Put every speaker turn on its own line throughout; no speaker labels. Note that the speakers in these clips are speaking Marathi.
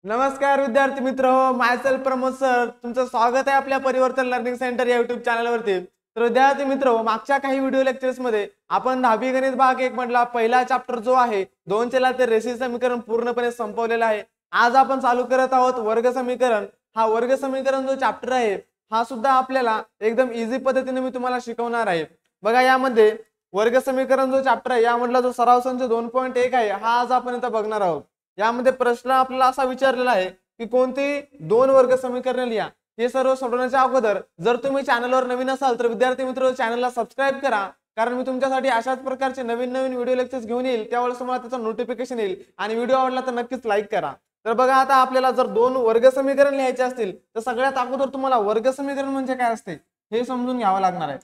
नमस्कार विद्यार्थी मित्र हो, मायसेल्फ प्रमोद सर तुमचं स्वागत आहे आपल्या परिवर्तन लर्निंग सेंटर या युट्यूब चॅनलवरती। तर विद्यार्थी मित्र हो, मागच्या काही व्हिडिओ लेक्चर्स मध्ये आपण 10वी गणित भाग 1 मधला पहिला चॅप्टर जो आहे दोन चला ते रेषीय समीकरण पूर्णपणे संपवलेला आहे। आज आपण चालू करत आहोत वर्ग समीकरण। हा वर्ग समीकरण जो चॅप्टर आहे हा सुद्धा आपल्याला एकदम इझी पद्धतीने मी तुम्हाला शिकवणार आहे। बघा यामध्ये वर्ग समीकरण जो चॅप्टर आहे यामधला जो सराव संच 2.1 आहे हा आज आपण इथं बघणार आहोत। यामध्ये प्रश्न आपल्याला असा विचारलेला आहे की कोणती दोन वर्ग समीकरणे लिहा। हे सर्व सोडवण्याच्या अगोदर जर तुम्ही चॅनलवर नवीन असाल तर विद्यार्थी मित्र चॅनलला सबस्क्राइब करा, कारण मी तुमच्यासाठी अशाच प्रकारचे नवीन नवीन व्हिडिओ लेक्चर्स घेऊन येईल, त्यावेळेस तुम्हाला त्याचा नोटिफिकेशन येईल। आणि व्हिडिओ आवडला तर नक्कीच लाईक करा। तर बघा आता आपल्याला जर दोन वर्ग समीकरण लिहायचे असतील तर सगळ्यात अगोदर तुम्हाला वर्ग समीकरण म्हणजे काय असते हे समजून घ्यावं लागणार आहे।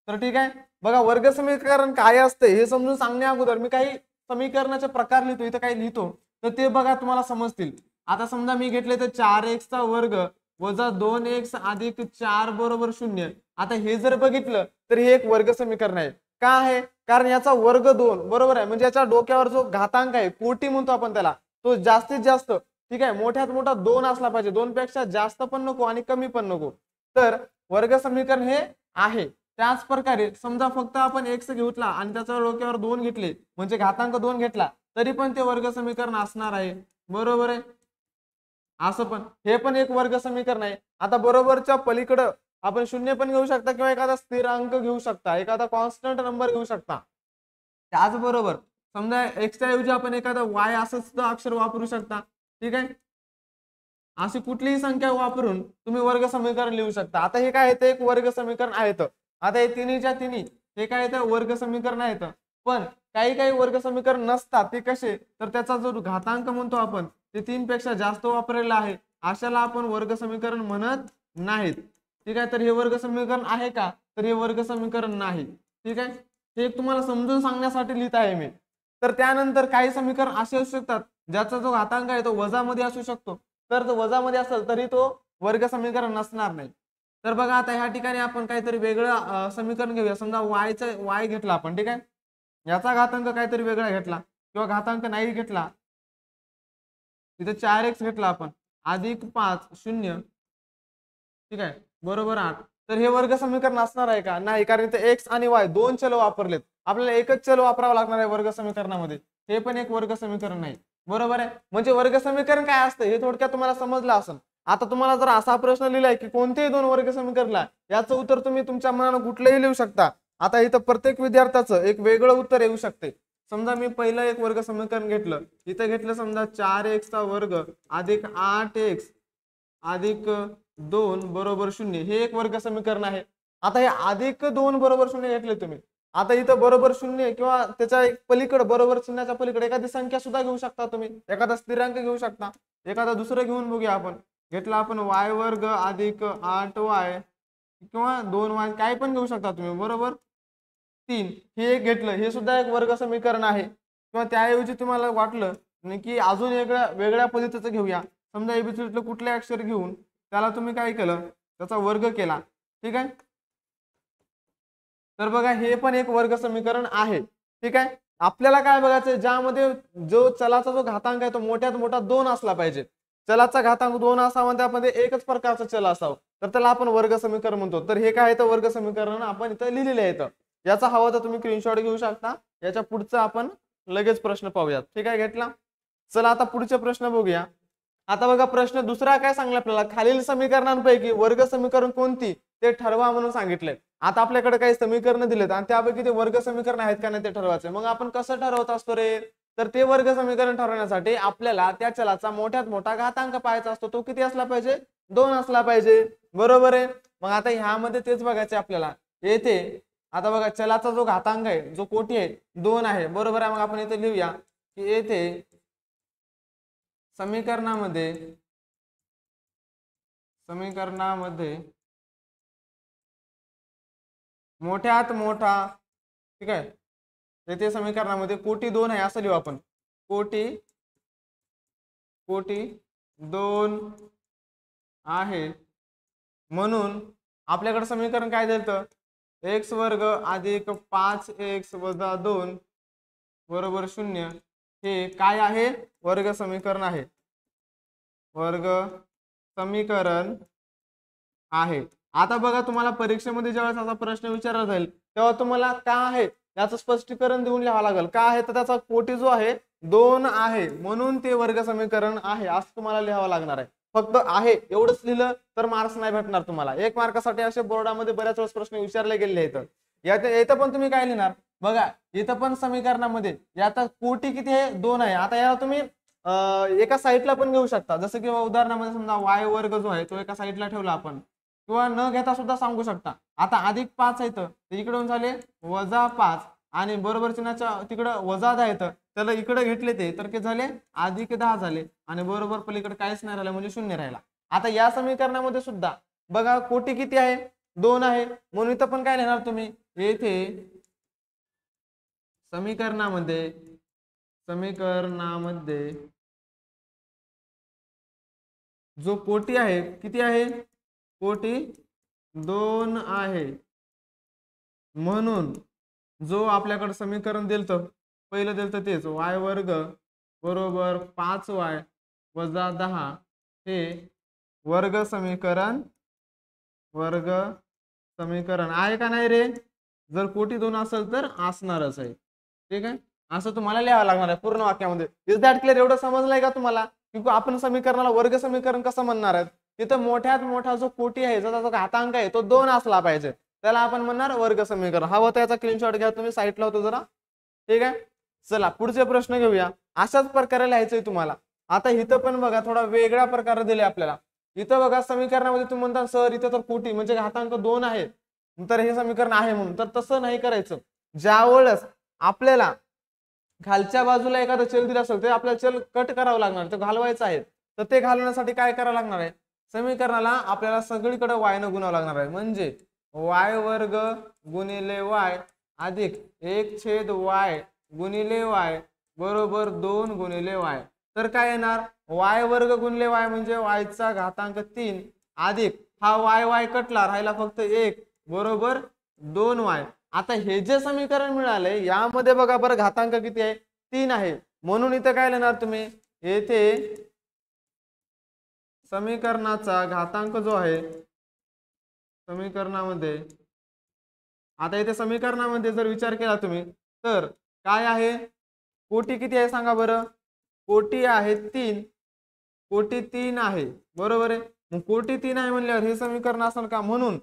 तर ठीक आहे, बघा वर्ग समीकरण काय असते हे समजून सांगण्या अगोदर मी काही समीकरणाचे प्रकार लिहितो, इथं काही लिहितो तर ते बघा तुम्हाला समजतील। आता समजा मी घेतले तर 4x चा वर्ग वजा 2x अधिक 4 बरोबर 0। आता हे जर बघितलं तर हे एक वर्ग समीकरण आहे। का आहे? कारण याचा वर्ग 2 बरोबर आहे, म्हणजे याच्या डोक्यावर जो घातांक आहे कोटी म्हणतो आपण त्याला, तो जास्तीत जास्त ठीक आहे मोठ्यात मोठा 2 असला पाहिजे, 2 पेक्षा जास्त पण नको आणि कमी पण नको। तर वर्ग समीकरण हे आहे। त्याच प्रकारे समजा फक्त आपण x घेतला आणि त्याच्या डोक्यावर 2 घेतले म्हणजे घातांक 2 घेतला तरी पण ते वर्ग समीकरण असणार आहे, बरोबर आहे। असं पण हे पण एक वर्ग समीकरण आहे। आता बरोबरच्या पलीकडे आपण शून्य पण घेऊ शकता किंवा एखादा स्थिरांक घेऊ शकता, एखादा कॉन्स्टंट नंबर घेऊ शकता। त्याचबरोबर समजा x च्या ऐवजी आपण एखादा y असं सुद्धा अक्षर वापरू शकता, ठीक आहे। अशी कुठलीही संख्या वापरून तुम्ही वर्ग समीकरण लिहू शकता। आता हे काय आहे ते एक वर्ग समीकरण आहे। आता हे तिन्हीच्या तिन्ही हे काय आहे वर्ग समीकरण आहेत, पण काही काही वर्ग समीकरण नसतात। ते कसे? तर त्याचा जो घातांक म्हणतो आपण ते 3 पेक्षा जास्त वापरलेला आहे, अशाला आपण वर्ग समीकरण म्हणत नाहीत, ठीक आहे। तर हे वर्ग समीकरण आहे का? तर हे वर्ग समीकरण नाही, ठीक आहे। हे तुम्हाला समजून सांगण्यासाठी लिहित आहे मी। तर त्यानंतर काही समीकरण असे असू शकतात ज्याचा जो घातांक आहे तो वजा मध्ये असू शकतो, तर तो वजा मध्ये असेल तरी तो वर्ग समीकरण नसणार नाही। तर बघा आता ह्या ठिकाणी आपण काहीतरी वेगळं समीकरण घेऊया। समजा y घेतला आपण, ठीक आहे, याचा घातांक काहीतरी वेगळा घेतला किंवा घातांक नाही घेतला, इथे 4x घेतला आपण अधिक 5 0, ठीक आहे, बरोबर 8। तर हे वर्ग समीकरण असणार आहे का? नाही, कारण इथे x आणि y दोन चल वापरलेत, आपल्याला एकच चल वापरावा लागणार आहे वर्ग समीकरणामध्ये। हे पण एक वर्ग समीकरण नाही, बरोबर आहे। म्हणजे वर्ग समीकरण काय असतं हे थोडक्यात तुम्हाला समजलं असेल। आता तुम्हाला जर असा प्रश्न लिहिलाय की कोणतेही दोन वर्ग समीकरणला, याचं उत्तर तुम्ही तुमच्या मनाने कुठलेही लिहू शकता। आता इथं प्रत्येक विद्यार्थ्याचं एक वेगळं उत्तर येऊ शकते। समजा मी पहिलं एक वर्ग समीकरण घेतलं, इथं घेतलं समजा 4x चा वर्ग अधिक 8x अधिक 2 बरोबर 0, हे एक वर्ग समीकरण आहे। आता हे अधिक 2 बरोबर 0 घेतले तुम्ही, आता इथं बरोबर 0 किंवा त्याच्या एक पलीकडे बरोबर चिन्हाच्या पलीकडे एखादी संख्या सुद्धा घेऊ शकता तुम्ही, एखादा स्थिरांक घेऊ शकता, एखादा दुसरं घेऊन बघूया आपण। घेतला आपण y वर्ग अधिक 8y किंवा 2y काय पण घेऊ शकता तुम्ही, बरोबर 3, हे एक घेतलं, हे सुद्धा एक वर्ग समीकरण आहे। किंवा त्याऐवजी तुम्हाला वाटलं की अजून वेगळ्या पद्धतीचं घेऊया, समजा एबीसीडीतलं कुठले अक्षर घेऊन त्याला तुम्ही काय केलं, त्याचा वर्ग केला, ठीक आहे। तर बघा हे पण एक वर्ग समीकरण आहे, ठीक आहे। आपल्याला काय बघायचं, ज्यामध्ये जो चलाचा जो घातांक आहे तो मोठ्यात मोठा 2 असला पाहिजे। चलाचा घातांक 2 असावा, त्यामध्ये एकच प्रकारचं चल असावं, तर त्याला आपण वर्ग समीकरण म्हणतो। तर हे काय आहे तर वर्ग समीकरण आपण इथं लिहिलेले आहेत। याचा हवा तर तुम्ही स्क्रीनशॉट घेऊ शकता। याच्या पुढचा आपण लगेच प्रश्न पाहूयात, ठीक आहे, घेतला। चला आता पुढचे प्रश्न बघूया। आता बघा प्रश्न दुसरा काय सांगला आपल्याला, खालील समीकरणांपैकी वर्ग समीकरण कोणती ते ठरवा म्हणून सांगितले। आता आपल्याकडे काही समीकरण दिलेत आणि त्यापैकी ते वर्ग समीकरण आहेत का नाही ते ठरवायचे। मग आपण कसं ठरवत असतो रे? तर ते वर्ग समीकरण ठरवण्यासाठी आपल्याला त्या चलाचा मोठ्यात मोठा घातांक पाहायचा असतो, तो किती असला पाहिजे? 2 असला पाहिजे, बरोबर आहे। मग आता ह्यामध्ये तेच बघायचे आपल्याला। येथे आता बघा चलाचा जो घातांक आहे जो कोटी आहे 2 आहे, बरोबर आहे। मग आपण इथे लिहूया की येथे समीकरणामध्ये मोठ्यात मोठा, ठीक आहे, येथे समीकरणामध्ये कोटी 2 आहे असं लिहू आपण, कोटी 2 आहे। म्हणून आपल्याकडे समीकरण काय दिलं, x वर्ग अधिक 5x वजा 2 बरोबर 0, हे काय आहे? वर्ग समीकरण आहे। वर्ग समीकरण आहे। आता बघा तुम्हाला परीक्षेमध्ये ज्यावेळेस असा प्रश्न विचारला जाईल तेव्हा तुम्हाला का आहे याचं स्पष्टीकरण देऊन लिहावं लागेल। का आहे तर त्याचा कोटी जो आहे 2 आहे म्हणून ते वर्ग समीकरण आहे असं तुम्हाला लिहावं लागणार आहे। फक्त आहे एवढंच लिहिलं तर मार्क्स नाही भेटणार तुम्हाला। 1 मार्कासाठी असे बोर्डामध्ये बऱ्याच वेळेस प्रश्न विचारले गेलेले आहेत। इथं पण तुम्ही काय लिहिणार बघा, इथं पण समीकरणामध्ये याचा कोटी किती आहे 2 आहे। आता याला तुम्ही एका साईडला पण घेऊ शकता, जसं की उदाहरणामध्ये समजा y वर्ग जो आहे तो एका साईडला ठेवला आपण, किंवा न घेता सुद्धा सांगू शकता। आता +5 आहे तर इकडून झाले -5 आणि बरोबर चिन्हाच्या तिकडे -10 येतं त्याला इकडे घेतले ते तर ते झाले +10 झाले आणि बरोबर पलीकडे काहीच नाही राहिलं म्हणजे 0 राहिला। आता या समीकरणामध्ये सुद्धा बघा कोटी किती आहे 2 आहे म्हणून इथं पण काय लिहिणार तुम्ही, येथे समीकरणामध्ये जो कोटी आहे किती आहे, कोटी 2 आहे म्हणून जो आपल्याकडे समीकरण दिलतं पहिलं दिलतं तेच y वर्ग बरोबर 5y वजा 10 हे वर्ग समीकरण आहे का नाही रे। जर कोटी 2 असेल तर असणारच आहे। ठीक आहे, असं तुम्हाला लिहावं लागणार आहे पूर्ण वाक्यामध्ये। Is that clear? एवढं समजलंय का तुम्हाला की आपण समीकरणाला वर्ग समीकरण कसं म्हणणार आहेत। तिथं मोठ्यात मोठा जो कोटी आहे ज्याचा घातांक आहे तो 2 असला पाहिजे त्याला आपण म्हणणार वर्ग समीकरण। हवं तर याचा स्क्रीनशॉट घ्या तुम्ही, साईटला होतो जरा। ठीक आहे, चला पुढचे प्रश्न घेऊया। अशाच प्रकारे लिहायचंय तुम्हाला। आता इथं पण बघा थोडा वेगळ्या प्रकारे दिले आपल्याला। इथं बघा समीकरणामध्ये तुम्ही म्हणता सर इथं तर कोटी म्हणजे घातांक 2 आहे तर हे समीकरण आहे म्हणून, तर तसं नाही करायचं। ज्यावेळेस आपल्याला खालच्या बाजूला एखादं चल दिलं असेल ते आपल्याला चल कट करावं लागणार, ते घालवायचं आहे। तर ते घालवण्यासाठी काय करावं लागणार आहे, समीकरणाला आपल्याला सगळीकडे y न गुणावं लागणार आहे। म्हणजे y वर्ग गुणिले y अधिक 1/y गुणिले y बरोबर 2 गुणिले y। तर काय येणार y वर्ग गुणिले y म्हणजे y चा घातांक 3 अधिक हा y कटला राहिला फक्त 1 बरोबर 2y। आता हे जे समीकरण मिळाले यामध्ये बघा बरं घातांक किती आहे 3 आहे म्हणून इथं काय लिहिणार तुम्ही, येथे समीकरणाचा घातांक जो आहे समीकरणामध्ये, आता इथे समीकरणामध्ये जर विचार केला तुम्ही तर काय आहे, कोटी किती आहे सांगा बरं, कोटी आहे 3, कोटी 3 आहे बरोबर आहे। मग कोटी 3 आहे म्हणल्यावर हे समीकरण असेल का, म्हणून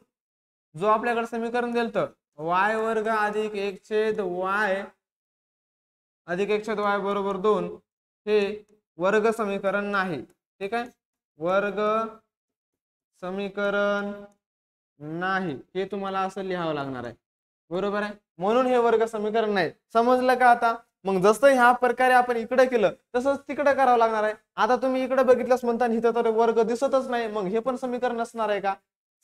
जो आपल्याकडे समीकरण दिलतं y वर्ग अधिक 1/y अधिक 1/y बरोबर 2 हे वर्ग समीकरण नाही। ठीक आहे, वर्ग समीकरण नाही हे तुम्हाला असं लिहावं लागणार आहे बरोबर आहे। म्हणून हे वर्ग समीकरण नाही। समजलं का आता? मग जसं ह्या प्रकारे आपण इकडे केलं तसंच तिकडे करावं लागणार आहे। आता तुम्ही इकडे बघितलंच म्हणता इथं तर वर्ग दिसतच नाही, मग हे पण समीकरण नसणार आहे का।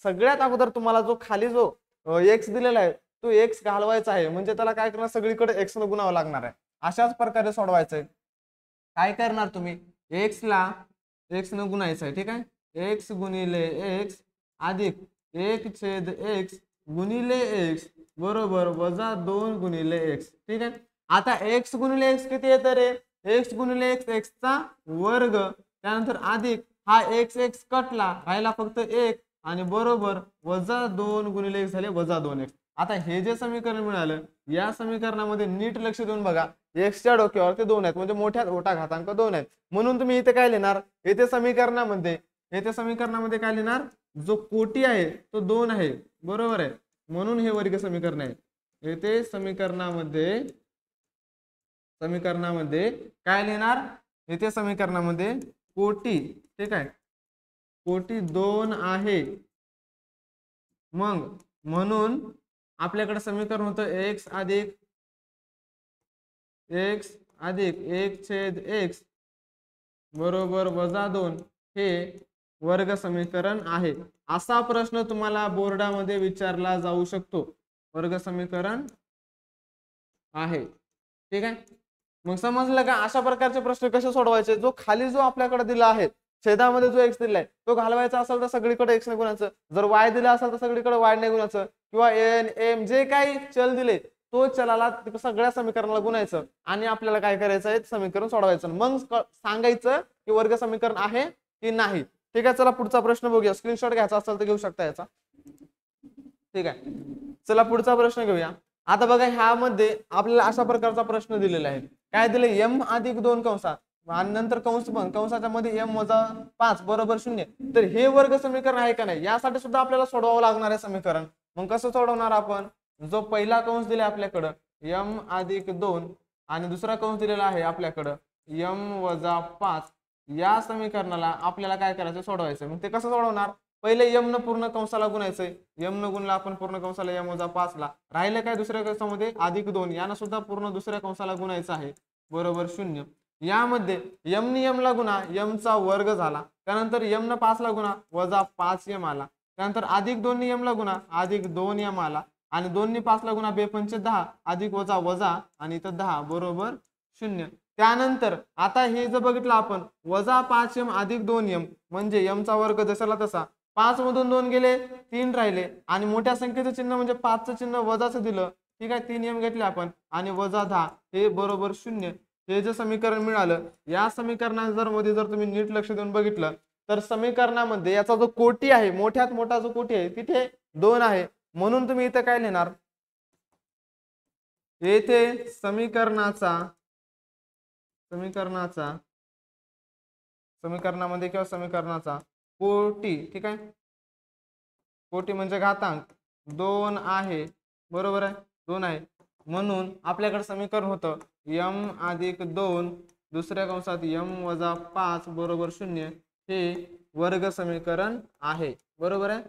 सगळ्यात अगोदर तुम्हाला जो खाली जो x दिलेला आहे तो x घालवायचा आहे, म्हणजे त्याला काय करणार सगळीकडे x न गुणावं लागणार आहे। अशाच प्रकारे सोडवायचंय। काय करणार तुम्ही, x ला x न गुणायचं आहे। ठीक आहे, x गुणिले x अधिक 1/x गुणिले x बरोबर वजा 2 गुणिले x। ठीक आहे, आता x गुणिले x किती येतं रे, x गुणिले x x चा वर्ग त्यानंतर अधिक हा x कटला राहिला फक्त 1 आणि बरोबर वजा 2 गुणिले x झाले वजा 2x। आता हे जे समीकरण मिळालं या समीकरणामध्ये नीट लक्ष देऊन बघा, x च्या डोक्यावर ते 2 आहेत म्हणजे मोठ्यात मोठा घातांक 2 आहेत म्हणून तुम्ही इथे काय लिहिणार, येथे समीकरणामध्ये काय लिहिणार, जो कोटी आहे तो 2 आहे बरोबर आहे म्हणून हे वर्ग समीकरण आहे। येथे समीकरणामध्ये काय लिहिणार, येथे समीकरणामध्ये कोटी, ठीक आहे, कोटी 2 आहे मग म्हणून आपल्याकडे समीकरण होतं x अधिक 1/x बरोबर वजा 2 हे वर्ग समीकरण आहे। असा प्रश्न तुम्हाला बोर्डामध्ये विचारला जाऊ शकतो, वर्ग समीकरण आहे। ठीक आहे, मग समजलं का अशा प्रकारचे प्रश्न कसे सोडवायचे। जो खाली जो आपल्याकडे दिला आहे छेदामध्ये जो x दिलाय तो घालवायचा असेल तर सगळीकडे x ने गुणायचं, जर y दिला असेल तर सगळीकडे y ने गुणायचं, किंवा n m जे काही चल दिले तो चलाला सगळ्या समीकरणाला गुणायचं आणि आपल्याला काय करायचं आहे समीकरण सोडवायचं, मग सांगायचं की वर्ग समीकरण आहे की नाही? ठीक आहे, चला पुढचा प्रश्न बघूया. स्क्रीनशॉट घ्यायचा असेल तर घेऊ शकता याचा. ठीक आहे, चला पुढचा प्रश्न घेऊया. आता बघा ह्यामध्ये आपल्याला अशा प्रकारचा प्रश्न दिलेला आहे. काय दिले? m अधिक 2 कंसात आणि नंतर कंस पण कंसाच्या मध्ये m वजा 5 बरोबर 0. तर हे वर्ग समीकरण आहे का नाही यासाठी सुद्धा आपल्याला सोडवावं लागणार आहे समीकरण. मग कसं सोडवणार आपण? जो पहिला कंस दिला आपल्याकडं m अधिक 2 आणि दुसरा कंस दिलेला आहे आपल्याकडं m वजा 5, या समीकरणाला आपल्याला काय करायचं? सोडवायचं. मग ते कसं सोडवणार? पहिले m न पूर्ण कंसाला गुणायचंय. m न गुणला आपण पूर्ण कंसाला m वजा 5 ला. राहिलं काय दुसऱ्या कंसामध्ये अधिक 2, यानं सुद्धा पूर्ण दुसऱ्या कंसाला गुणायचं आहे बरोबर 0. यामध्ये m ने m ला गुणा m चा वर्ग झाला. त्यानंतर m न 5 ला गुणा वजा 5m आला. त्यानंतर अधिक 2 ने m ला गुणा अधिक 2m आला आणि 2 ने 5 ला गुणा 2 पंचे 10 अधिक वजा वजा आणि इथं 10 बरोबर 0. त्यानंतर आता हे जर बघितलं आपण वजा 5m अधिक 2m म्हणजे m चा वर्ग जसाला तसा. 5 मधून 2 गेले 3 राहिले आणि मोठ्या संख्येचं चिन्ह म्हणजे 5चं चिन्ह वजाचं दिलं. ठीक आहे, 3m घेतले आपण आणि वजा 10 हे बरोबर 0. हे जे समीकरण मिळालं या समीकरणात जर मध्ये जर तुम्ही नीट लक्ष देऊन बघितलं तर समीकरणामध्ये याचा जो कोटी आहे मोठ्यात मोठा जो कोटी आहे तिथे 2 आहे. म्हणून तुम्ही इथं काय लिहिणार? येथे समीकरणामध्ये किंवा समीकरणाचा कोटी, ठीक आहे, कोटी म्हणजे घातांक 2 आहे बरोबर आहे, 2 आहे. म्हणून आपल्याकडे समीकरण होतं m अधिक 2 दुसऱ्या कंसात m वजा 5 बरोबर 0. हे वर्ग समीकरण आहे बरोबर आहे,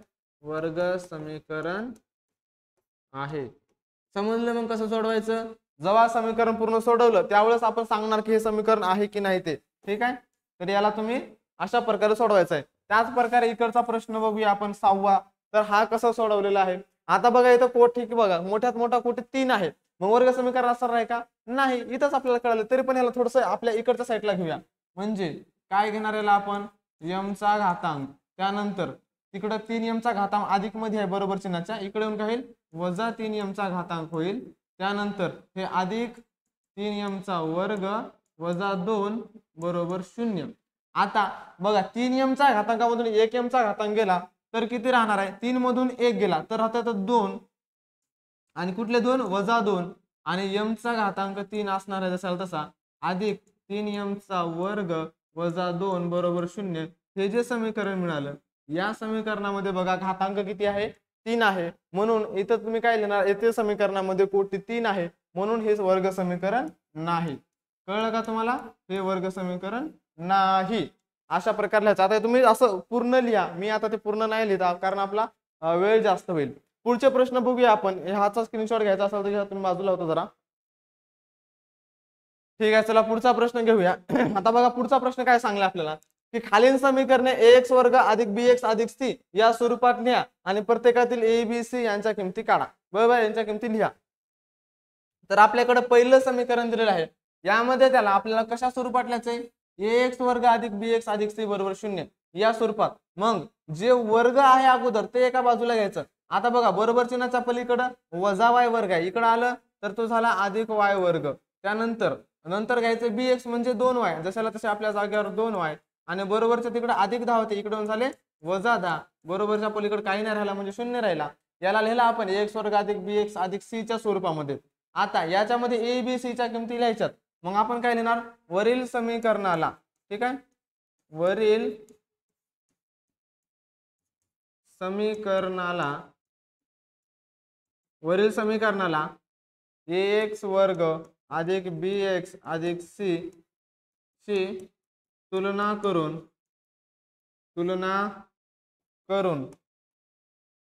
वर्ग समीकरण आहे. समजलं? मग कसं सोडवायचं? जेव्हा समीकरण पूर्ण सोडवलं त्यावेळेस आपण सांगणार की हे समीकरण आहे की नाही ते. ठीक आहे, तर याला तुम्ही अशा प्रकारे सोडवायचं आहे. त्याच प्रकारे इकडचा प्रश्न बघूया आपण 6वा. तर हा कसा सोडवलेला आहे? आता बघा इथं कोटी बघा मोठ्यात मोठा कोटी 3 आहे. मग वर्ग समीकरण असणार आहे का? नाही. इथंच आपल्याला कळलं तरी पण याला थोडंसं आपल्या इकडच्या साईडला घेऊया. म्हणजे काय घेणार याला आपण? m चा घातांक, त्यानंतर तिकडं 3m चा घातांक अधिक मध्ये आहे बरोबर चिन्हाच्या, इकडे येऊन काय होईल? वजा 3m चा घातांक होईल. त्यानंतर हे अधिक 3m चा वर्ग वजा 2 बरोबर 0. आता बघा 3m चा घातांकामधून 1m चा घातांक गेला तर किती राहणार आहे? 3 मधून 1 गेला तर राहतात 2 आणि कुठले 2? वजा 2 आणि m चा घातांक 3 असणार आहे जसा तसा अधिक 3m चा वर्ग वजा 2 बरोबर 0. हे जे समीकरण मिळालं या समीकरणामध्ये बघा घातांक किती आहे? 3 आहे. म्हणून इथं तुम्ही काय लिहिणार? येथे समीकरणामध्ये कोटी 3 आहे म्हणून हे वर्ग समीकरण नाही. कळलं का तुम्हाला? हे वर्ग समीकरण नाही. अशा प्रकारे लिहायचं. आता तुम्ही असं पूर्ण लिहा. मी आता ते पूर्ण नाही लिहित कारण आपला वेळ जास्त होईल. पुढचे प्रश्न बघूया आपण. ह्याचा स्क्रीनशॉट घ्यायचा असेल तर तुम्ही बाजूला होतो जरा. ठीक आहे, चला पुढचा प्रश्न घेऊया. आता बघा पुढचा प्रश्न काय सांगला आपल्याला की खालील समीकरणे ax वर्ग अधिक bx अधिक c या स्वरूपात लिहा आणि प्रत्येकातील a b c यांच्या किमती काढा. बरोबर, यांच्या किमती लिहा. तर आपल्याकडे पहिलं समीकरण दिलेलं आहे. यामध्ये त्याला आपल्याला कशा स्वरूपात लिहायचंय? ax वर्ग अधिक bx अधिक c बरोबर 0 या स्वरूपात. मग जे वर्ग आहे अगोदर ते एका बाजूला घ्यायचं. आता बघा बरोबर चिन्हाच्या पलीकडे वजा y वर्ग आहे, इकडे आलं तर तो झाला अधिक y वर्ग. त्यानंतर नंतर घ्यायचं bx म्हणजे 2y, जशाला तसे आपल्या जागेवर 2y आणि बरोबरच्या तिकडे अधिक 10 होते, इकडे झाले वजा 10. बरोबरच्या पलीकडे काही नाही राहिला म्हणजे 0 राहिला. याला लिहिला आपण ax वर्ग अधिक bx अधिक c च्या स्वरूपामध्ये. आता याच्यामध्ये a b c च्या किमती लिहायच्यात. मग आपण काय लिहिणार? वरील समीकरणाला, ठीक आहे, वरील समीकरणाला ax वर्ग अधिक bx अधिक c ची तुलना करून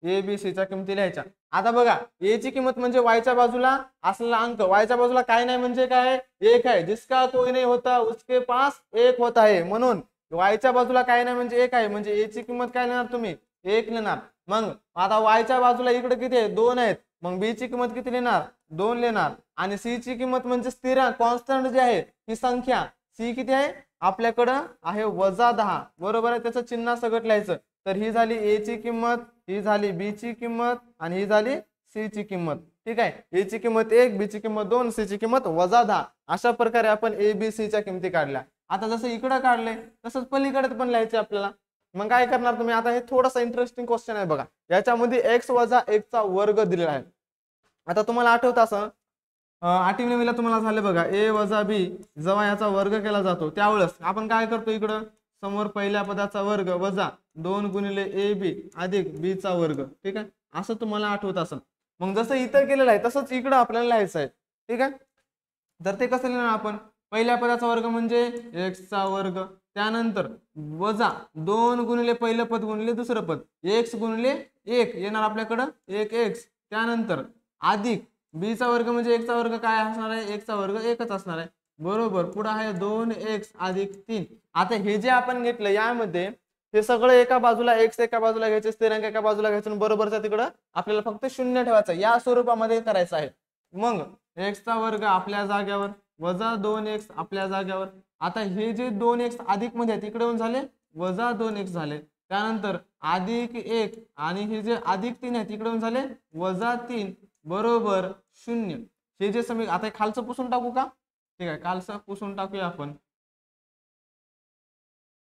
a b c च्या किमती लिहायच्या. आता बघा a ची किंमत म्हणजे y च्या बाजूला असलेला अंक, y च्या बाजूला काय नाही म्हणजे काय? 1 आहे. जिसका कोई नहीं होता उसके पास 1 होता है. म्हणून y च्या बाजूला काय नाही म्हणजे 1 आहे म्हणजे a ची किंमत काय लिहिणार तुम्ही? 1 लिहिणार. मग आता y च्या बाजूला इकडे किती आहे? 2 आहेत. मग b ची किंमत किती लिहिणार? 2 लिहिणार. आणि c ची किंमत म्हणजे स्थिरांक कॉन्स्टंट जी आहे ही संख्या c किती आहे? आपल्याकडं आहे वजा 10. बरोबर आहे, त्याचं चिन्ह सगळं लिहायचं. तर ही झाली a ची किंमत, ही झाली b ची किंमत आणि ही झाली c ची किंमत. ठीक आहे, a ची किंमत 1, b ची किंमत 2, c ची किंमत वजा 10. अशा प्रकारे आपण a b c च्या किमती काढल्या. आता जसं इकडं काढले तसंच पलीकडे पण लिहायचे आपल्याला. मग काय करणार तुम्ही, आता हे थोडासा इंटरेस्टिंग क्वेश्चन आहे बघा. याच्यामध्ये x वजा 1 चा वर्ग दिलेला आहे. आता तुम्हाला आठवत असं 8वी 9वीला तुम्हाला झाले बघा a वजा b जेव्हा याचा वर्ग केला जातो त्यावेळेस आपण काय करतो, इकडं समोर पहिल्या पदाचा वर्ग वजा 2 गुणिले ab अधिक b चा वर्ग. ठीक आहे, असं तुम्हाला आठवत असेल. मग जसं इथं केलेलं आहे तसंच इकडं आपल्याला लिहायचं आहे. ठीक आहे, तर ते कसं लिहिणार आपण, पहिल्या पदाचा वर्ग म्हणजे x चा वर्ग, त्यानंतर वजा 2 गुणिले पहिलं पद गुणिले दुसरं पद x गुणिले 1 येणार आपल्याकडं 1x, त्यानंतर अधिक b चा वर्ग म्हणजे x चा वर्ग काय असणार आहे, x चा वर्ग 1च असणार आहे बरोबर. पुढे आहे 2x अधिक 3. आता हे जे आपण घेतलं यामध्ये हे सगळं एका बाजूला x एका बाजूला घ्यायचे, स्थिरांक एका बाजूला घ्यायचं, बरोबरचा तिकडं आपल्याला फक्त 0 ठेवायचं या स्वरूपामध्ये करायचं आहे. मग x चा वर्ग आपल्या जाग्यावर वजा 2x आपल्या जाग्यावर. आता हे जे 2x अधिक मध्ये तिकडे येऊन झाले वजा 2x झाले, त्यानंतर अधिक 1 आणि हे जे अधिक 3 आहे तिकडे येऊन झाले वजा 3 बरोबर 0. हे जे समीकरण आता खालचं पुसून टाकू का, ठीक आहे खालचं पुसून टाकूया आपण.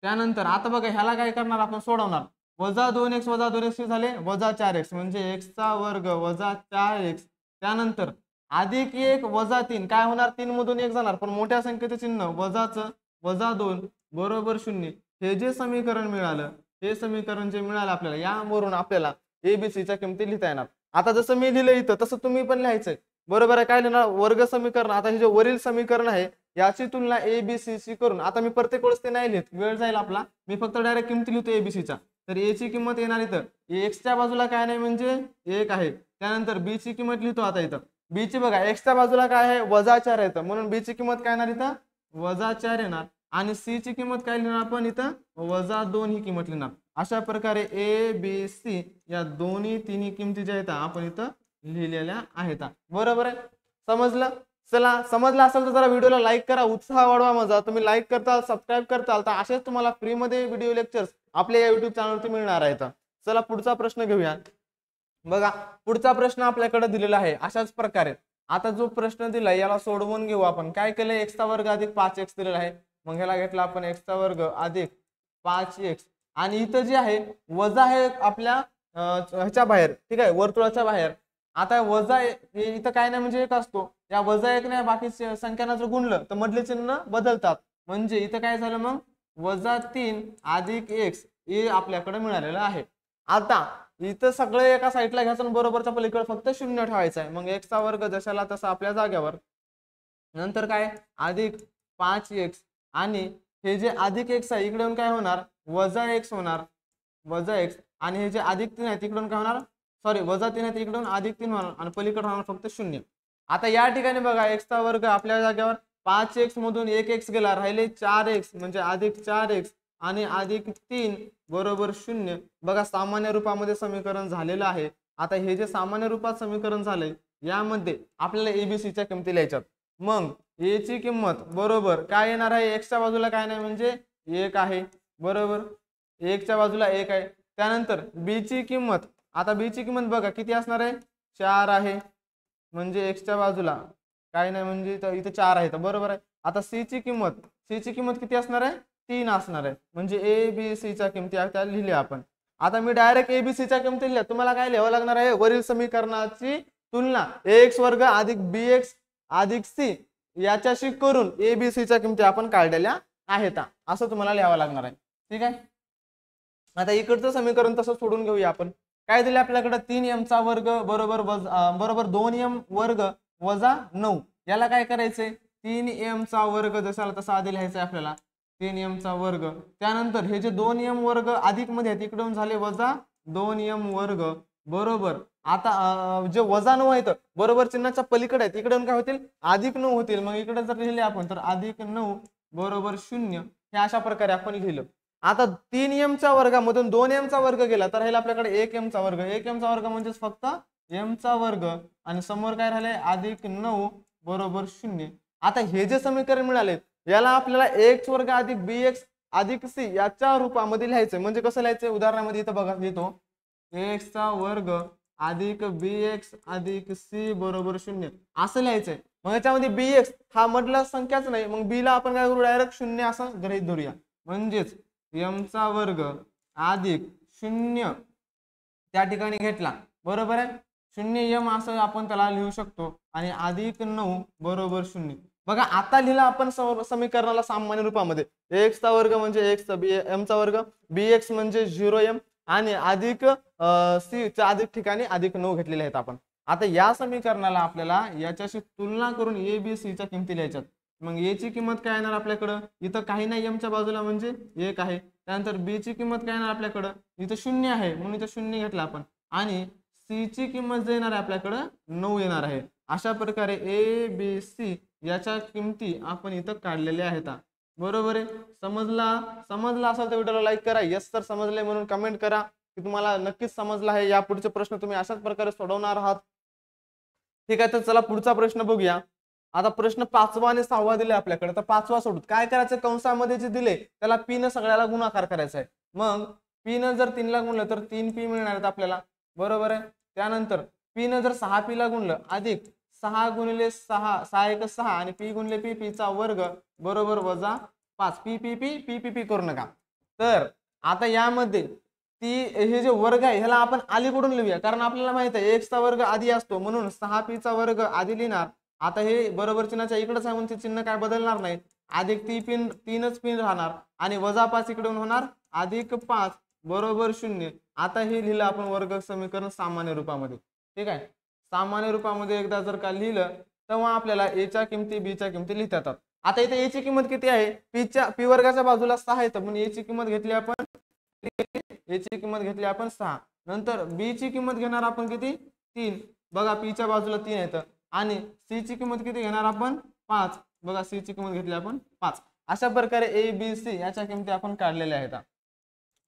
त्यानंतर आता बघा ह्याला काय करणार आपण, सोडवणार. वजा 2x वजा 2x झाले वजा 4x म्हणजे x चा वर्ग वजा 4x, त्यानंतर अधिक 1 वजा 3 काय होणार, 3 मधून 1 जाणार पण मोठ्या संख्येचे चिन्ह वजाचं वजा 2 बरोबर 0. हे जे समीकरण मिळालं, हे समीकरण जे मिळालं आपल्याला यावरून आपल्याला ABC च्या किमती लिहिता येणार. आता जसं मी लिहिलं इथं तसं तुम्ही पण लिहायचंय बरोबर आहे. काय लिहिणार, वर्ग समीकरण. आता हे जे वरील समीकरण आहे याची तुलना ABC शी करून, आता मी प्रत्येक वेळेस ते नाही लिहित, वेळ जाईल आपला, मी फक्त डायरेक्ट किमती लिहितो ABC च्या. तर A ची किंमत येणार इथं x च्या बाजूला काय नाही म्हणजे 1 आहे, त्यानंतर B ची किंमत लिहितो. आता इथं B ची बघा x च्या बाजूला काय आहे वजा 4 आहे, म्हणून B ची किंमत काय येणार इथं वजा 4 येणार, आणि C ची किंमत काय लिहिणार आपण इथं वजा 2 ही किंमत लिहिणार. अशा प्रकारे ABC या दोन्ही तिन्ही किमती ज्या आहेत आपण इथं लिहिलेल्या आहेत बरोबर आहे. समजलं, चला समजलं असेल तर जरा व्हिडिओला लाईक करा, उत्साह वाढवा माझा. तुम्ही लाईक करताल सबस्क्राईब करताल तर असेच तुम्हाला फ्री मध्ये व्हिडिओ लेक्चर्स आपल्या या युट्यूब चॅनलवरती मिळणार आहेत. चला पुढचा प्रश्न घेऊया. बघा पुढचा प्रश्न आपल्याकडे दिलेला आहे अशाच प्रकारे. आता जो प्रश्न दिलाय याला सोडवून घेऊ आपण. काय केलंय, x चा वर्ग अधिक 5x दिलेला आहे, मग ह्याला घेतला आपण x चा वर्ग अधिक 5x, आणि इथं जे आहे वजा आहे आपल्या ह्याच्या बाहेर, ठीक आहे वर्तुळाच्या बाहेर. आता वजा इथं काय नाही म्हणजे 1 असतो, या वजा 1 नाही बाकी संख्यांना जर गुणलं तर मधले चिन्ह बदलतात, म्हणजे इथं काय झालं मग वजा 3 अधिक x हे आपल्याकडे मिळालेलं आहे. आता इथं सगळे एका साईडला घ्यायचं, बरोबरच्या पलीकडे फक्त 0 ठेवायचं आहे. मग x चा वर्ग जशाला तसा आपल्या जाग्यावर, नंतर काय अधिक 5x, आणि हे जे अधिक x आहे इकडून काय होणार वजा x होणार वजा x, आणि हे जे अधिक 3 आहे तिकडून काय होणार सॉरी वजा 3 आहे तिकडून अधिक 3 होणार, आणि पलीकडे होणार फक्त 0. आता या ठिकाणी बघा x चा वर्ग आपल्या जागेवर 5x मधून 1x गेला, राहिले 4x म्हणजे अधिक 4x आणि अधिक 3 बरोबर 0. बघा सामान्य रूपामध्ये समीकरण झालेलं आहे. आता हे जे सामान्य रूपात समीकरण झालंय यामध्ये आपल्याला ABC च्या किमती लिहायच्यात. मग a ची किंमत बरोबर काय येणार आहे, x च्या बाजूला काय नाही म्हणजे 1 आहे बरोबर, 1 च्या बाजूला 1 आहे. त्यानंतर b ची किंमत, आता b ची किंमत बघा किती असणार आहे 4 आहे, म्हणजे x च्या बाजूला काय नाही म्हणजे इथं 4 आहे बरोबर आहे. आता c ची किंमत किती असणार आहे 3 असणार आहे, म्हणजे ABC च्या किमती त्या लिहिल्या आपण. आता मी डायरेक्ट ABC च्या किमती लिहिल्या, तुम्हाला काय लिहावं लागणार आहे वरील समीकरणाची तुलना ax वर्ग अधिक bx अधिक c याच्याशी करून ABC च्या किमती आपण काढलेल्या आहेत असं तुम्हाला लिहावं लागणार आहे. ठीक आहे, आता इकडचं समीकरण तसं सोडून घेऊया आपण. काय दिले आपल्याकडे 3m चा वर्ग बरोबर 2m वर्ग वजा 9. याला काय करायचंय 3m चा वर्ग जसाला तसा आधी लिहायचा आहे आपल्याला 3m चा वर्ग. त्यानंतर हे जे 2m वर्ग अधिक मध्ये तिकडून झाले वजा 2m वर्ग बरोबर. आता जे वजा 9 आहेत बरोबर चिन्हाच्या पलीकडे आहेत इकडून काय होतील अधिक 9 होतील. मग इकडे जर लिहिले आपण तर अधिक 9 बरोबर 0. हे अशा प्रकारे आपण लिहिलं. आता 3m च्या वर्गामधून 2m चा वर्ग गेला तर राहिला आपल्याकडे 1m चा वर्ग. 1m चा वर्ग म्हणजे फक्त m चा वर्ग आणि समोर काय राहिले अधिक 9 बरोबर 0. आता हे जे समीकरण मिळाले याला आपल्याला x वर्ग अधिक bx अधिक c याच्या रूपामध्ये लिहायचं. म्हणजे कसं लिहायचं उदाहरणामध्ये इथं बघा येतो x चा वर्ग अधिक bx अधिक c बरोबर 0 असं लिहायचंय. मग याच्यामध्ये bx हा मधला संख्याच नाही, मग b ला आपण काय करू डायरेक्ट 0 असं गृहीत धरूया. म्हणजेच m चा वर्ग अधिक 0 त्या ठिकाणी घेतला, बरोबर आहे. 0m असं आपण त्याला लिहू शकतो आणि अधिक 9 बरोबर 0. बघा आता लिहिलं आपण समीकरणाला सामान्य रूपामध्ये. x चा वर्ग म्हणजे x m चा वर्ग, bx म्हणजे 0m आणि अधिक c च्या अधिक ठिकाणी अधिक 9 घेतलेले आहेत आपण. आता या समीकरणाला आपल्याला याच्याशी तुलना करून a b c च्या किमती लिहायच्यात. मग a ची किंमत काय येणार आपल्याकडं, इथं काही नाही m च्या बाजूला म्हणजे 1 आहे. त्यानंतर b ची किंमत काय येणार आपल्याकडं, इथं 0 आहे म्हणून इथं 0 घेतला आपण आणि c ची किंमत येणार आहे आपल्याकडं 9 येणार आहे. अशा प्रकारे a b c याच्या किमती आपण इथं काढलेल्या आहेत. बरोबर आहे. समजला असेल तर व्हिडिओला लाईक करा, यस सर समजले म्हणून कमेंट करा की तुम्हाला नक्कीच समजला आहे. या पुढचे प्रश्न तुम्ही अशाच प्रकारे सोडवणार आहात. ठीक आहे, तर चला पुढचा प्रश्न बघूया. आता प्रश्न 5वा आणि 6वा दिले आपल्याकडे, तर 5वा सोडून काय करायचं, कंसामध्ये जे दिले त्याला p न सगळ्याला गुणाकार करायचा आहे. मग p न जर 3 ला गुणलं तर 3p मिळणार आहेत आपल्याला, बरोबर आहे. त्यानंतर p न जर 6p ला गुणलं अधिक 6 गुणिले 6 6 1 6 आणि p गुणिले p चा वर्ग बरोबर वजा 5 p करू नका. तर आता यामध्ये हे जे वर्ग आहे ह्याला आपण अलीकडून लिहूया, कारण आपल्याला माहित आहे x चा वर्ग आधी असतो म्हणून 6p चा वर्ग आधी लिहिणार. आता हे बरोबर चिन्हाच्या इकडेच आहे म्हणजे चिन्ह काय बदलणार नाही, अधिक 3च पिन राहणार आणि वजा 5 इकडून होणार अधिक 5 बरोबर 0. आता हे लिहिलं आपण वर्ग समीकरण सामान्य रूपामध्ये. ठीक आहे, सामान्य रूपामध्ये एकदा जर का लिहिलं तेव्हा आपल्याला a च्या किमती b च्या किमती लिहिता येतात. आता इथे a ची किंमत किती आहे, p वर्गाच्या बाजूला 6 आहे तर म्हणून a ची किंमत घेतली आपण a ची किंमत घेतली आपण 6. नंतर b ची किंमत घेणार आपण किती 3, बघा p च्या बाजूला 3 आहे आणि c ची किंमत किती घेणार आपण 5, बघा c ची किंमत घेतली आपण 5. अशा प्रकारे a b c याच्या किमती आपण काढलेल्या आहेत.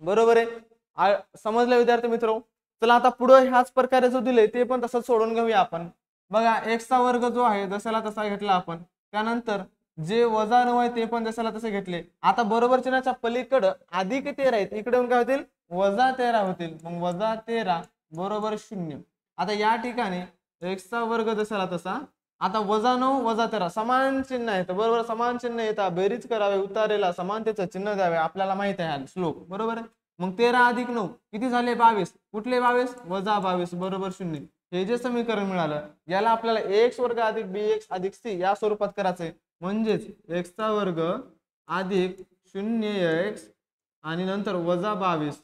बरोबर आहे, समजलं विद्यार्थी मित्र. चला आता पुढे ह्याच प्रकारे जो दिले ते पण तसंच सोडून घेऊया आपण. बघा x चा वर्ग जो आहे जसाला तसा घेतला आपण, त्यानंतर जे वजा 9 आहे ते पण जसाला तसे घेतले. आता बरोबर चिन्हाच्या पलीकडे अधिक 13 आहेत, इकडे येऊन काय होतील वजा 13 होतील, मग वजा 13 बरोबर 0. आता या ठिकाणी x चा वर्ग जसाला तसा, आता वजा 9 वजा 13 समान चिन्ह आहे, बरोबर समान चिन्ह येतात, बेरीज करावे उतारेला समानतेचं चिन्ह द्यावे, आपल्याला माहित आहे श्लोक, बरोबर आहे. मग 13 अधिक 9 किती झाले 22, कुठले 22 वजा 22 बरोबर 0. हे जे समीकरण मिळालं याला आपल्याला ax वर्ग अधिक bx अधिक c या स्वरूपात करायचंय. म्हणजेच x चा वर्ग अधिक 0x आणि नंतर वजा 22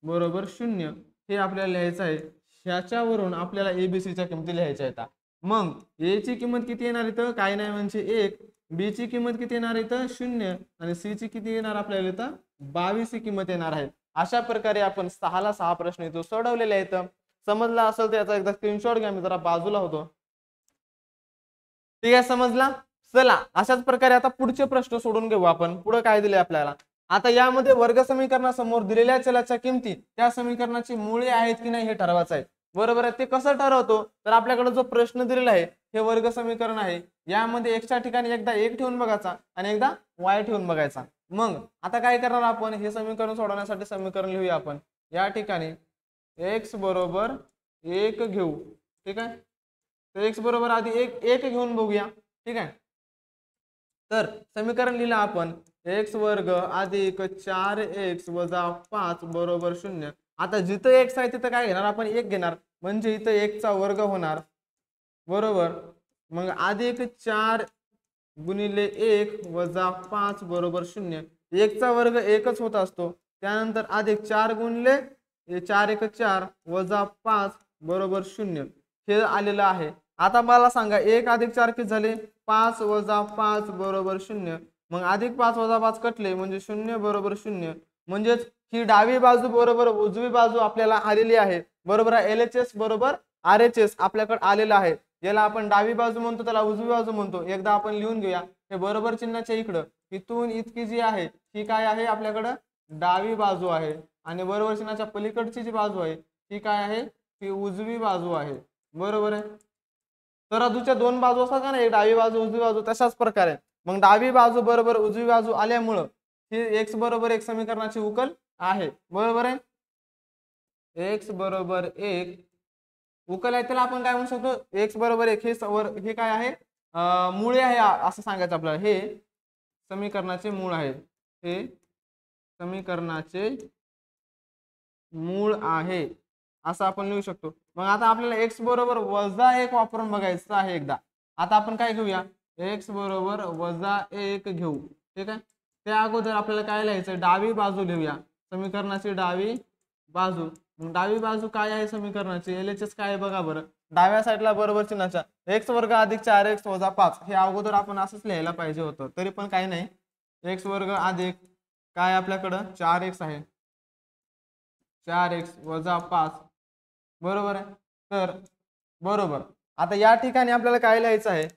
बरोबर 0 हे आपल्याला लिहायचं आहे. ह्याच्यावरून आपल्याला abc च्या किमती लिहायच्या आहेत. मग a ची किंमत किती येणार इथं काय नाही म्हणजे 1, b ची किंमत किती येणार इथं 0 आणि c ची किती येणार आपल्याला इथं 22 ही किंमत येणार आहे. अशा प्रकारे आपण 6 ला 6 प्रश्न इथं सोडवलेले आहेत. समजला असेल तर याचा एकदा स्क्रीनशॉट घ्या, मी जरा बाजूला होतो. ठीक आहे, समजला. चला अशाच प्रकारे आता पुढचे प्रश्न सोडून घेऊ आपण. पुढे काय दिले आपल्याला, आता यामध्ये वर्ग समीकरणासमोर दिलेल्या चलाच्या किमती त्या समीकरणाची मूळे आहेत की नाही हे ठरवायचं आहे. बरोबर आहे. ते कसं ठरवतो तर आपल्याकडे जो प्रश्न दिलेला आहे हे वर्ग समीकरण आहे, यामध्ये x च्या ठिकाणी एकदा 1 ठेवून बघायचा आणि एकदा y ठेवून बघायचा. मग आता काय करणार आपण, हे समीकरण सोडवण्यासाठी समीकरण लिहूया आपण. या ठिकाणी x बरोबर 1 घेऊ. ठीक आहे, तर x बरोबर आधी 1 घेऊन बघूया. ठीक आहे, तर समीकरण लिहिलं आपण x वर्ग अधिक 4x वजा 5 बरोबर 0. आता जिथं x आहे तिथं काय घेणार आपण 1 घेणार, म्हणजे इथं 1 चा वर्ग होणार बरोबर. मग अधिक 4 गुणिले 1 वजा 5 बरोबर 0. 1 चा वर्ग 1च होत असतो. त्यानंतर अधिक 4 गुणिले 4 1 4 वजा 5 बरोबर 0 हे आलेलं आहे. आता मला सांगा 1 अधिक 4 किती झाले 5 वजा 5 बरोबर 0. मग अधिक 5 वजा 5 कटले म्हणजे 0 बरोबर 0. म्हणजेच ही डावी बाजू बरोबर उजवी बाजू आपल्याला आलेली आहे. बरोबर आहे, LHS बरोबर RHS आपल्याकडे आलेला आहे. याला आपण डावी बाजू म्हणतो, त्याला उजवी बाजू म्हणतो. एकदा आपण लिहून घेऊया. हे बरोबर चिन्हाच्या इकडं इथून इतकी जी आहे ही काय आहे आपल्याकडं डावी बाजू आहे आणि बरोबर चिन्हाच्या पलीकडची जी बाजू आहे ती काय आहे ती उजवी बाजू आहे. बरोबर आहे. तराजूच्या 2 बाजू असतात का नाही, डावी बाजू उजवी बाजू, तशाच प्रकारे मग डावी बाजू बरोबर उजवी बाजू आल्यामुळं ही x बरोबर 1 समीकरणाची उकल आहे. बरोबर आहे, x बरोबर 1 उकल आहे त्याला आपण काय म्हणू शकतो, x बरोबर 1 हे काय आहे, मूळ आहे असं सांगायचं आपल्याला. हे समीकरणाचे मूळ आहे, हे समीकरणाचे मूळ आहे असं आपण लिहू शकतो. मग आता आपल्याला x बरोबर -1 वापरून बघायचं आहे एकदा. आता आपण काय घेऊया, x बरोबर -1 घेऊ. ठीक आहे. त्या अगोदर आपल्याला काय लिहायचं, डावी बाजू लिहूया, समीकरणाची डावी बाजू. मग डावी बाजू काय आहे समीकरणाची, LHS काय आहे बघा बरं. डाव्या साईडला बरोबर चिन्हाच्या x वर्ग अधिक 4x वजा 5 हे अगोदर आपण असंच लिहायला पाहिजे होतं, तरी पण काही नाही. x वर्ग अधिक काय आपल्याकडं 4x आहे, 4x वजा 5 बरोबर आहे. तर बरोबर आता या ठिकाणी आपल्याला काय लिहायचं आहे,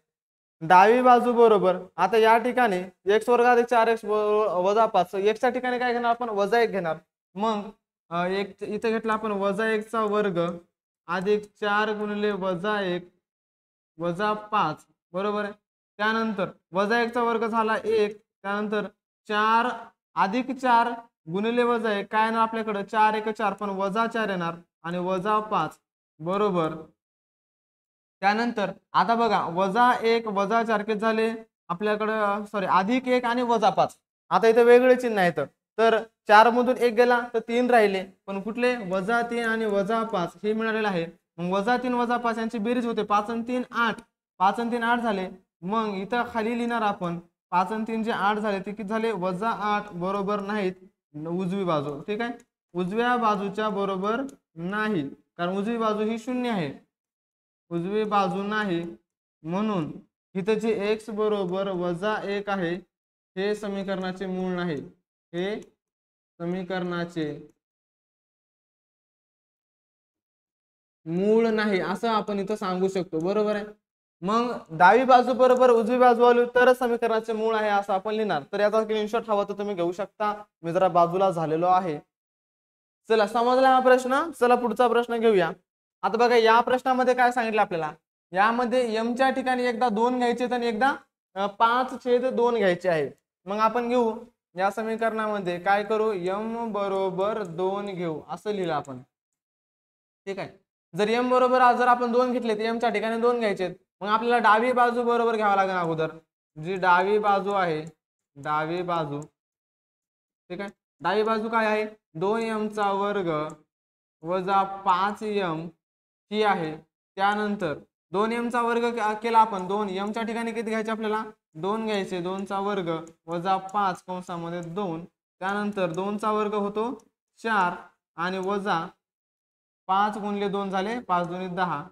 डावी बाजू बरोबर. आता या ठिकाणी x वर्ग अधिक 4x वजा 5, x च्या ठिकाणी काय घेणार आपण, -1 घेणार. मग एक इथे घेतला आपण -1 चा वर्ग अधिक 4 गुणिले -1 वजा 5 बरोबर आहे. त्यानंतर -1 चा वर्ग झाला 1, त्यानंतर 4 अधिक 4 गुणिले -1 काय येणार आपल्याकडे, 4 1 4 पण -4 येणार आणि वजा 5 बरोबर. त्यानंतर आता बघा -1 वजा 4 किती झाले आपल्याकडे, सॉरी अधिक 1 आणि वजा 5. आता इथे वेगळे चिन्ह आहेत, तर 4 मधून 1 गेला तर 3 राहिले, पण कुठले, -3 आणि वजा 5 हे मिळालेलं आहे. मग -3 वजा 5 यांची बेरीज होते 5 आणि 3 8, 5 आणि 3 8 झाले. मग इथं खाली लिहिणार आपण 5 आणि 3 जे 8 झाले ते किती झाले, -8 बरोबर नाहीत उजवी बाजू. ठीक आहे, उजव्या बाजूच्या बरोबर नाही, कारण उजवी बाजू ही 0 आहे, उजवी बाजू नाही. म्हणून इथं जे x बरोबर -1 आहे हे समीकरणाचे मूळ नाही, हे समीकरणाचे मूळ नाही असं आपण इथं सांगू शकतो. बरोबर आहे. मग डावी बाजू बरोबर उजवी बाजू आली तर समीकरणाचे मूळ आहे असं आपण लिहिणार. तर याचा स्क्रीनशॉट हवा तर तुम्ही घेऊ शकता, मी जरा बाजूला झालेलो आहे. चला समजला हा प्रश्न. चला पुढचा प्रश्न घेऊया. आता बघा या प्रश्नामध्ये काय सांगितलं आपल्याला, यामध्ये m च्या ठिकाणी एकदा 2 घ्यायचे आणि एकदा 5/2 घ्यायचे आहे. मग आपण घेऊ या समीकरणामध्ये काय करू, m बरोबर 2 घेऊ असं लिहिलं आपण. ठीक आहे. जर m बरोबर जर आपण 2 घेतले तर m च्या ठिकाणी 2 घ्यायचे. मग आपल्याला डावी बाजू बरोबर घ्यावं लागेल अगोदर, जी डावी बाजू आहे, डावी बाजू. ठीक आहे, डावी बाजू काय आहे, 2m चा वर्ग वजा 5m ही आहे. त्यानंतर 2m चा वर्ग केला आपण, 2m च्या ठिकाणी किती घ्यायचे आपल्याला, 2 घ्यायचे, 2 चा वर्ग वजा 5 कंसामध्ये 2, त्यानंतर 2 चा वर्ग होतो 4 आणि वजा 5 गुणिले 2 झाले 5 दुनी 10.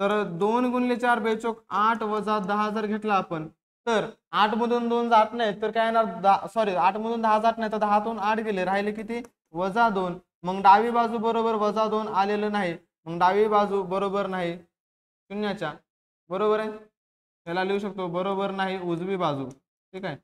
तर 2 गुणिले 4 बेचोक 8 वजा 10 जर घेतला आपण तर 8 मधून 2 जात नाही तर काय येणार, सॉरी 8 मधून 10 जात नाही तर 10 तून 8 गेले, राहिले किती, वजा 2. मग डावी बाजू बरोबर वजा 2 आलेलं नाही, मग डावी बाजू बरोबर नाही शून्याच्या. बरोबर आहे, त्याला लिहू शकतो बरोबर नाही उजवी बाजू. ठीक आहे,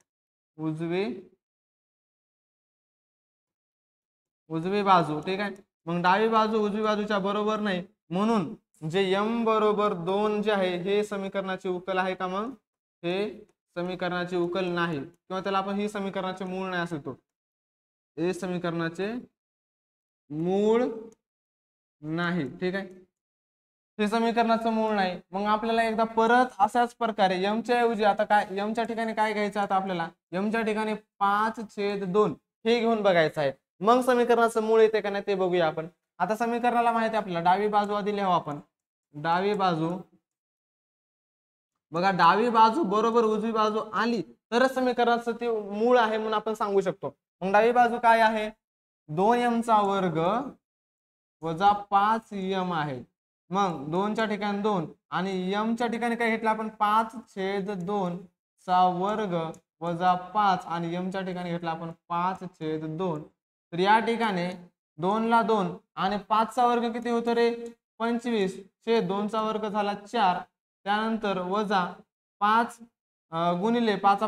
उजवी बाजू. ठीक आहे, मग डावी बाजू उजवी बाजूच्या बरोबर नाही, म्हणून जे m बरोबर 2 जे आहे हे समीकरणाची उकल आहे का, मग हे समीकरणाची उकल नाही, किंवा त्याला आपण ही समीकरणाचे मूळ नाही असं तो, हे समीकरणाचे मूळ नाही. ठीक आहे, हे समीकरणाचं मूळ नाही. मग आपल्याला एकदा परत अशाच प्रकारे m च्या ऐवजी आता काय, m च्या ठिकाणी काय घ्यायचं, आता आपल्याला m च्या ठिकाणी 5/2 हे घेऊन बघायचं आहे. मग समीकरणाचं मूळ येते का नाही ते बघूया आपण. आता समीकरणाला माहिती आहे आपल्याला, डावी बाजू आधी लिहावं आपण. डावी बाजू बघा, डावी बाजू बरोबर उजवी बाजू आली तर समीकरणाचं ते मूळ आहे म्हणून आपण सांगू शकतो. मग डावी बाजू काय आहे, 2m चा वर्ग वजा 5m आहे. मग 2 च्या ठिकाणी 2 आणि m च्या ठिकाणी काय घेतलं आपण, 5/2 चा वर्ग वजा 5 आणि m च्या ठिकाणी घेतला आपण 5/2. तर या ठिकाणी 2 ला 2 आणि 5 चा वर्ग किती होतो रे, 25/2 चा वर्ग झाला 4, त्यानंतर वजा 5 गुणिले 5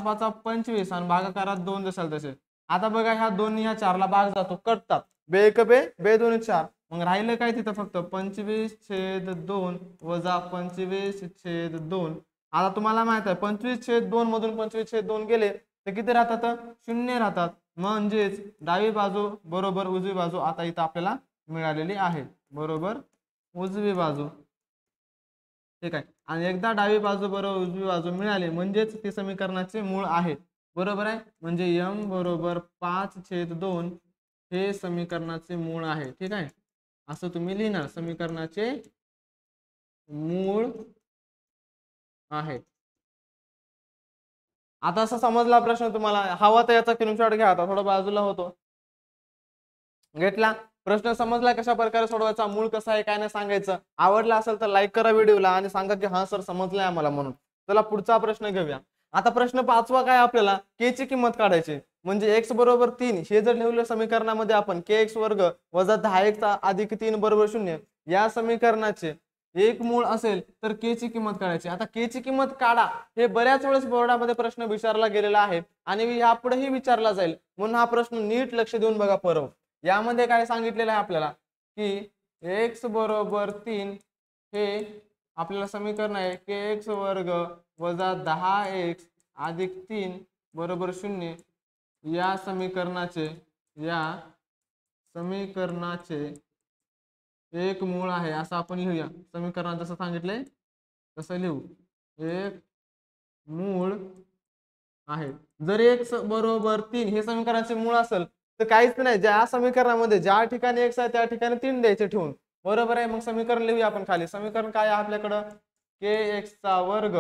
25 आणि भागाकारात 2 जशाल तसे. आता बघा ह्या 2 ह्या 4 ला भाग जातो, कटतात, बे 1 बे, बे 2 4, मग राहिलं काय तिथं फक्त 25/2 वजा 25/2. आता तुम्हाला माहित आहे 25/2 मधून 25/2 गेले तर किती राहतात, 0 राहतात. म्हणजेच डावी बाजू बरोबर उजवी बाजू आता इथं आपल्याला मिळालेली आहे, बरोबर उजवी बाजू. ठीक आहे, आणि एकदा डावी बाजू बरोबर उजवी बाजू मिळाली म्हणजेच ती समीकरणाचे मूळ आहे, बरोबर आहे. म्हणजे m बरोबर 5/2 हे समीकरणाचे मूळ आहे, ठीक आहे. असं तुम्ही लिहिणार, समीकरणाचे मूळ आहे. आता असं समजला प्रश्न तुम्हाला, हवा तर याचा स्क्रीनशॉट घ्या, आता थोडा बाजूला होतो, घेतला. प्रश्न समजला कशा प्रकारे सोडवायचा, मूळ कसं आहे काय नाही सांगायचं. आवडला असेल तर लाईक करा व्हिडिओला आणि सांगा की हा सर समजलाय आम्हाला म्हणून. चला पुढचा प्रश्न घेऊया. आता प्रश्न 5वा काय, आपल्याला k ची किंमत काढायची. म्हणजे x बरोबर 3 हे जर लिहिलं समीकरणामध्ये आपण kx वर्ग वजा 10x अधिक 3 बरोबर 0 या समीकरणाचे एक मूळ असेल तर k ची किंमत काढायची. आता k ची किंमत काढा हे बऱ्याच वेळेस बोर्डामध्ये प्रश्न विचारला गेलेला आहे आणि यापुढेही विचारला जाईल, म्हणून हा प्रश्न नीट लक्ष देऊन बघा परव. यामध्ये काय सांगितलेलं आहे आपल्याला की x बरोबर 3 हे आपल्याला समीकरण आहे kx वर्ग वजा 10x अधिक 3 बरोबर 0 या समीकरणाचे एक मूळ आहे असं आपण लिहूया. समीकरणात जसं सांगितलंय तसं लिहू, एक मूळ आहे. जर x बरोबर 3 हे समीकरणाचे मूळ असेल तर काहीच नाही, ज्या समीकरणामध्ये ज्या ठिकाणी x आहे त्या ठिकाणी 3 द्यायचे ठेवून, बरोबर आहे. मग समीकरण लिहूया आपण खाली. समीकरण काय आहे आपल्याकडं, kx चा वर्ग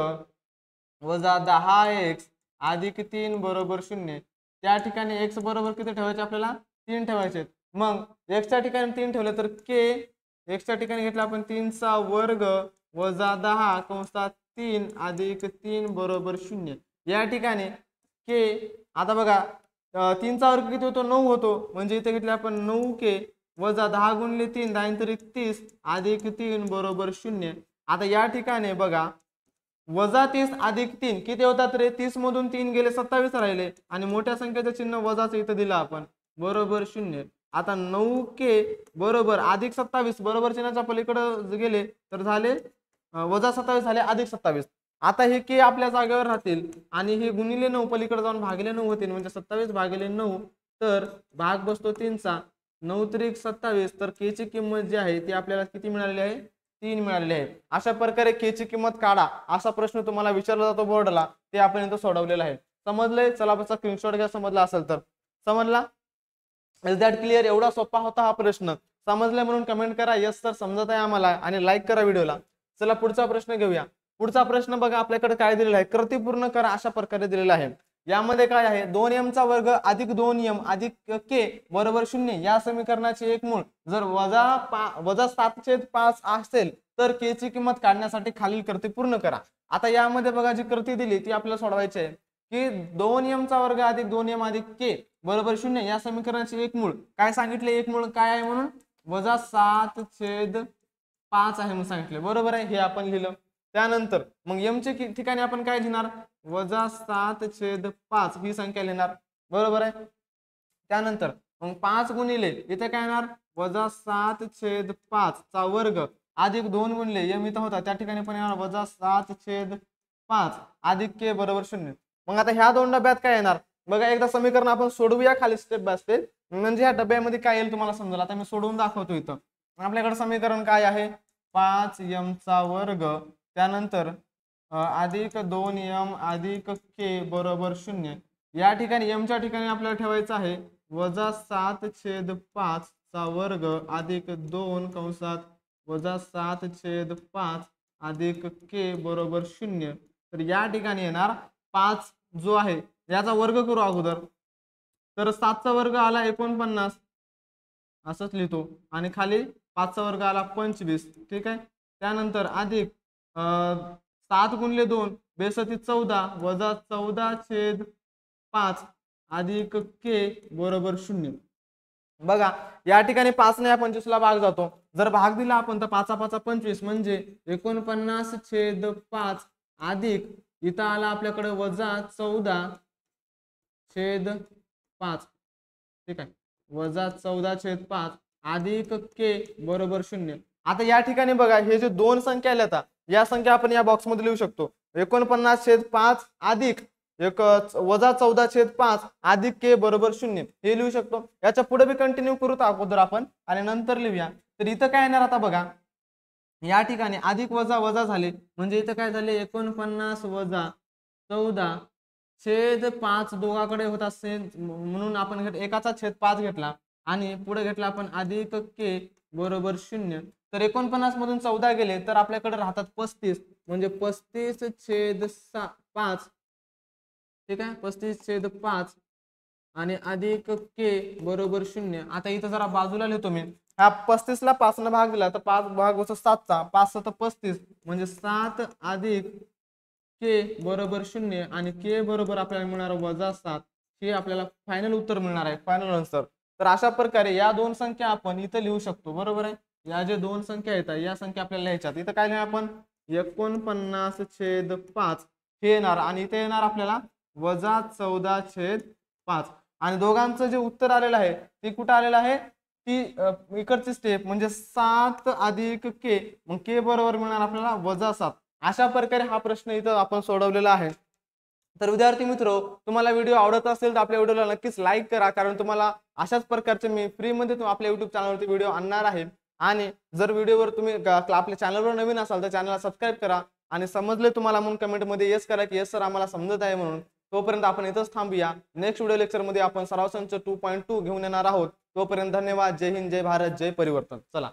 वजा 10x अधिक 3 बरोबर 0 त्या ठिकाणी x बरोबर किती ठेवायचे आपल्याला, 3 ठेवायचे. मग x च्या ठिकाणी 3 ठेवले तर x च्या ठिकाणी घेतला आपण 3 चा वर्ग वजा 10 कंसात 3 अधिक 3 बरोबर 0 या ठिकाणी आता बघा 3 चा वर्ग किती होतो, 9 होतो. म्हणजे इथे घेतले आपण 9k वजा 10 गुणिले 3 10 तरी 30 अधिक 3 बरोबर 0. आता या ठिकाणी बघा वजा 30 अधिक 3 किती होतात रे, 30 मधून 3 गेले 27 राहिले आणि मोठ्या संख्येचं चिन्ह वजाचं इथं दिलं आपण, बरोबर 0. आता 9k बरोबर अधिक 27 बरोबर चिन्हाच्या पलीकडे गेले तर झाले वजा 27 झाले अधिक 27. आता हे k आपल्या जागेवर राहतील आणि हे गुणिले 9 पलीकडे जाऊन भागिले 9 होतील, म्हणजे 27 भागिले 9 तर भाग बसतो 3 चा, 9 त्रिक 27. तर k ची किंमत जी आहे ती आपल्याला किती मिळालेली आहे, 3 मिळालेली आहे. अशा प्रकारे k ची किंमत काढा असा प्रश्न तुम्हाला विचारला जातो बोर्डला, ते आपण इथं सोडवलेला आहे. समजलंय? चला बसा स्क्रीनशॉट घ्या समजला असेल तर. समजला? Is that clear? एवढा सोपा होता हा प्रश्न. समजलाय म्हणून कमेंट करा यस सर समजत आहे आम्हाला आणि लाईक करा व्हिडिओला. चला पुढचा प्रश्न घेऊया. पुढचा प्रश्न बघा आपल्याकडे काय दिलेला आहे, कृती पूर्ण करा अशा प्रकारे दिलेला आहे. यामध्ये काय आहे, 2m चा वर्ग अधिक 2m अधिक k बरोबर 0 या समीकरणाचे एक मूळ जर वजा 7/5 असेल तर k ची किंमत काढण्यासाठी खालील कृती पूर्ण करा. आता यामध्ये बघा जी कृती दिली ती आपल्याला सोडवायची आहे की 2m चा वर्ग अधिक 2m अधिक k बरोबर 0 या समीकरणाचे एक मूळ काय सांगितले, एक मूळ काय आहे म्हणून वजा 7/5 आहे म्हणून सांगितले, बरोबर आहे. हे आपण लिहिलं. त्यानंतर मग m च्या ठिकाणी आपण काय लिहिणार, वजा 7/5 ही संख्या लिहिणार, बरोबर आहे. त्यानंतर मग 5 गुणिले इथे काय येणार वजा 7/5 चा वर्ग अधिक 2 गुणिले m इथं होता त्या ठिकाणी पण येणार वजा 7/5 अधिक k बरोबर 0. मग आता ह्या दोन डब्यात काय येणार बघा, एकदा समीकरण आपण सोडवूया खाली स्टेप बाय स्टेप, म्हणजे ह्या डब्यामध्ये काय येईल तुम्हाला समजेल. आता मी सोडवून दाखवतो. इथं आपल्याकडे समीकरण काय आहे, 5m चा वर्ग त्यानंतर अधिक 2m अधिक k बरोबर 0 या ठिकाणी m च्या ठिकाणी आपल्याला ठेवायचं आहे वजा 7/5 चा वर्ग अधिक 2 कंसात वजा 7/5 अधिक k बरोबर 0. तर या ठिकाणी येणार 5 जो आहे याचा वर्ग करू अगोदर, तर 7 चा वर्ग आला 49 असंच लिहितो आणि खाली 5 चा वर्ग आला 25, ठीक आहे. त्यानंतर अधिक 7 गुणिले 2 बेसती 14 वजा 14/5 अधिक k बरोबर 0. बघा या ठिकाणी 5 ने 25 ला भाग जातो, जर भाग दिला आपण तर 5/5 25 म्हणजे 49/5 अधिक इथं आला आपल्याकडे वजा 14/5, ठीक आहे, वजा 14/5 अधिक k बरोबर 0. आता या ठिकाणी बघा हे जे दोन संख्या आल्या आता या संख्या आपण या बॉक्स मध्ये लिहू शकतो, 49/5 अधिक वजा 14/5 अधिक k बरोबर 0 हे लिहू शकतो. याच्या पुढे बी कंटिन्यू करू अगोदर आपण आणि नंतर लिहूया. तर इथं काय येणार आता बघा या ठिकाणी अधिक वजा वजा झाले म्हणजे इथं काय झाले 49 वजा 14 छेद 5 दोघाकडे होत असेल म्हणून आपण एकाचा छेद 5 घेतला आणि पुढे घेतला आपण अधिक के बरोबर 0. तर 49 मधून 14 गेले तर आपल्याकडे राहतात 35 म्हणजे 35 छेद 5. ठीक आहे 35 छेद 5 आणि अधिक के बरोबर 0. आता इथं जरा बाजूला लिहितो मी हा 35 ला 5 ने भाग दिला तर 5 भाग होतो 7चा 5 7 35 म्हणजे 7 अधिक के बरोबर 0 आणि के बरोबर आपल्याला मिळणार -7. हे आपल्याला फायनल उत्तर मिळणार आहे फायनल आन्सर. तर अशा प्रकारे या दोन संख्या आपण इथं लिहू शकतो बरोबर आहे. या जे दोन संख्या येतात या संख्या आपल्याला लिहायच्यात. इथं काय लिहा आपण 49 छेद 5 हे येणार आणि इथे येणार आपल्याला -14/5 आणि दोघांचं जे उत्तर आलेलं आहे ते कुठं आलेलं आहे ती इकडची स्टेप म्हणजे 7 अधिक के मग के बरोबर मिळणार आपल्याला -7. अशा प्रकारे हा प्रश्न इथं आपण सोडवलेला आहे. तर विद्यार्थी मित्रो तुम्हाला व्हिडिओ आवडत असेल तर आपल्या व्हिडिओला नक्कीच लाईक करा कारण तुम्हाला अशाच प्रकारचे मी फ्री मध्ये आपल्या YouTube चॅनलवरती व्हिडिओ आणणार आहे. आणि जर व्हिडिओवर तुम्ही आपल्या चॅनलवर नवीन असाल तर चॅनलला सबस्क्राईब करा आणि समजले तुम्हाला म्हणून कमेंट मध्ये येस करा की येस सर आम्हाला समजत आहे म्हणून. तोपर्यंत आपण इथंच थांबूया. नेक्स्ट व्हिडिओ लेक्चर मध्ये आपण सराव संच 2.2 घेऊन येणार आहोत. तोपर्यंत धन्यवाद. जय हिंद जय भारत जय परिवर्तन. चला.